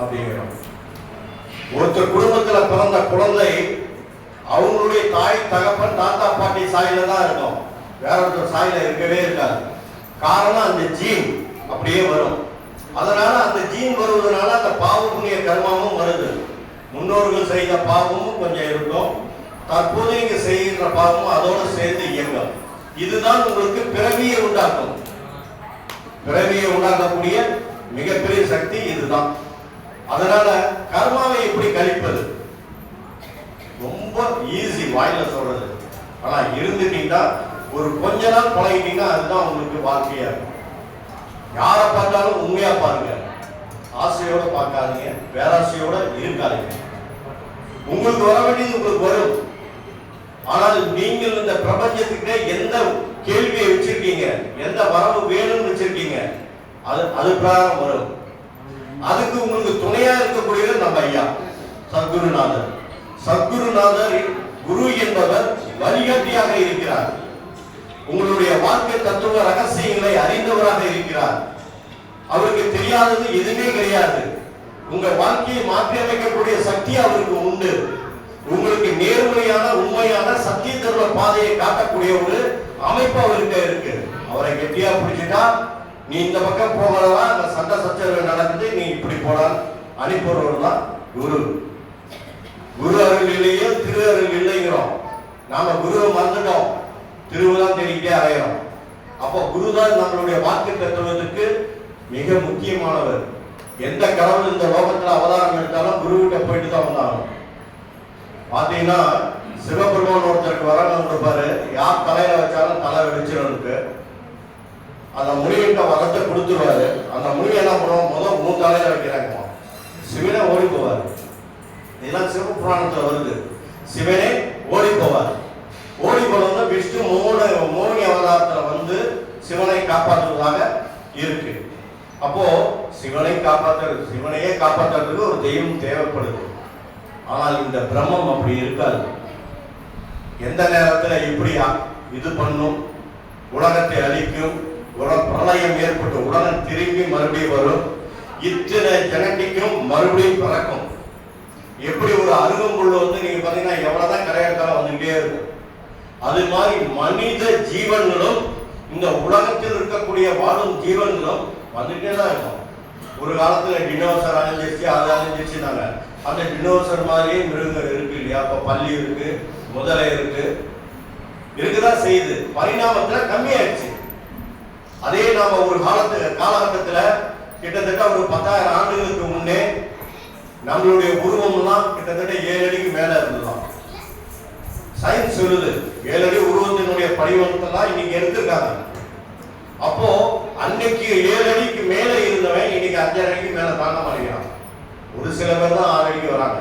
அப்படிங்கிறோம். ஒருத்தர் குடும்பத்துல பிறந்த குழந்தை அவங்களுடைய தாய் தகப்பன் தாத்தா பாட்டி சாயில தான் இருக்கும், வேற ஒருத்தர் சாயில இருக்கவே இருக்காது. காரணம் அந்த ஜீன் அப்படியே வரும். அதனால அந்த ஜீன் வருவதனால அந்த பாவ புண்ணிய கர்மாவும் வருது. முன்னோர்கள் செய்த பாவமும் கொஞ்சம் இருக்கும், தற்போது இங்க செய்கின்ற பாவமும் அதோடு சேர்ந்து இயங்கும். இதுதான் உங்களுக்கு பிறவியை உண்டாக்கும். பிறவியை உண்டாக்கக்கூடிய மிகப்பெரிய சக்தி இதுதான். அதனால கர்மாவை எப்படி கழிப்பது ரொம்ப ஈஸி, வாயில சொல்றது. ஆனா இருந்துட்டீங்கன்னா ஒரு கொஞ்ச நாள் பழகிட்டீங்கன்னா அதுதான் உங்களுக்கு வாழ்க்கையா இருக்கும். யாரை பார்த்தாலும் உண்மையா பாருங்க, ஆசையோட பார்க்காதீங்க, பேராசையோட இருக்காதீங்க. உங்களுக்கு வர வேண்டியது உங்களுக்கு வரும். ஆனால் நீங்கள் இந்த பிரபஞ்சத்துக்கிட்ட எந்த கேள்வியை வச்சிருக்கீங்க, எந்த வரவு வேணும்னு வச்சிருக்கீங்க, அது பிரகாரம் வரும். அதுக்கு உங்களுக்கு துணையா இருக்கக்கூடியது நம்ம ஐயா சத்குருநாதர். சத்குருநாதர் குரு என்பவர் வழிகாட்டியாக இருக்கிறார். உங்களுடைய வாழ்க்கை தத்துவ ரகசியங்களை அறிந்தவராக இருக்கிறார். அவருக்கு தெரியாதது எதுவுமே கிடையாது. உங்க வாழ்க்கையை மாற்றி அமைக்கக்கூடிய சக்தி அவருக்கு உண்டு. உங்களுக்கு நேர்மையான உண்மையான சத்திய தர்ம பாதையை காட்டக்கூடிய ஒரு அமைப்பு அவருக்கு இருக்கு. அவரை கெட்டியா பிடிச்சிட்டா நீ இந்த பக்கம் போகலாம், அந்த சண்டை சச்சரவு நடக்குது, நீ இப்படி போலாம் அனுப்புறவர் தான் குரு. குரு அருள் இல்லையோ திரு அருள் இல்லைங்கிறோம். நாம குருவை மறந்துட்டோம், திருவுதான் தேடிக்கிட்டே அடையிறோம். அப்போ குருதான் நம்மளுடைய வாழ்க்கை தத்துவத்துக்கு மிக முக்கியமானவர். எந்த கடவுள் இந்த லோகத்துல அவதாரம் எடுத்தாலும் குருவிட்ட போயிட்டு தான் வந்தாலும். பாத்தீங்கன்னா சிவபெருமான் ஒருத்தருக்கு வரணும் கொடுப்பாரு, யார் தலையில வச்சாலும் தலை வெடிச்சிருக்கு. அந்த முனிகிட்ட வரத்தை கொடுத்துருவாரு. அந்த முனி என்ன பண்ணுவோம், முதல் 3 தலையில வைக்கிறாங்க. சிவனே ஓடி போவார். இதெல்லாம் சிவபுராணத்துல வருது. சிவனே ஓடி போவார். ஓடி போனது விஷ்ணு மோகினி அவதாரத்துல வந்து சிவனை காப்பாற்றுவதாக இருக்கு. அப்போ சிவனையே காப்பாற்றுறதுக்கு ஒரு தெய்வம் தேவைப்படுது. ஆனால் இந்த பிரம்மம் அப்படி இருக்காது. எந்த நேரத்துல இப்படி இது பண்ணும், உலகத்தை அழிக்கும், பிரளயம் ஏற்பட்டு உலகம் திரும்பி மறுபடியும் வரும், இத்தனை ஜெனட்டிக்கும் மறுபடியும் பிறக்கும். எப்படி ஒரு அருகம்புல் வந்து நீங்க பாத்தீங்கன்னா எவ்வளவுதான் கரையாட்டாலும் வந்துகிட்டே இருக்கும். அது மாதிரி மனித ஜீவன்களும் இந்த உலகத்தில் இருக்கக்கூடிய வாழும் ஜீவன்களும் வந்துட்டே தான் இருக்கும். ஒரு காலத்துல டினோசர் அழிஞ்சிருச்சு, அது அழிஞ்சிருச்சுனாங்க. அந்த டினோசர் மாதிரியே மிருகங்கள் இருக்கு இல்லையா? அப்ப பல்லி இருக்கு, முதலை இருக்குதான் செய்யுது. பரிணாமத்துல கம்மியாயிடுச்சு. அதே நாம ஒரு காலகட்டத்துல கிட்டத்தட்ட ஒரு 10,000 ஆண்டுகளுக்கு முன்னே நம்மளுடைய உருவம்லாம் கிட்டத்தட்ட 7 அடிக்கு மேல இருந்ததுதான். சயின்ஸ் சொல்லுது 7 அடி உருவத்தினுடைய படிவத்தெல்லாம் இன்னைக்கு எடுத்திருக்காங்க. அப்போ அன்னைக்கு 7 அடிக்கு மேல இருந்தவன் இன்னைக்கு 5 அடிக்கு மேல தாங்க மாட்டேங்கிறான். ஒரு சில பேர் தான் 6 அடிக்கு வராங்க.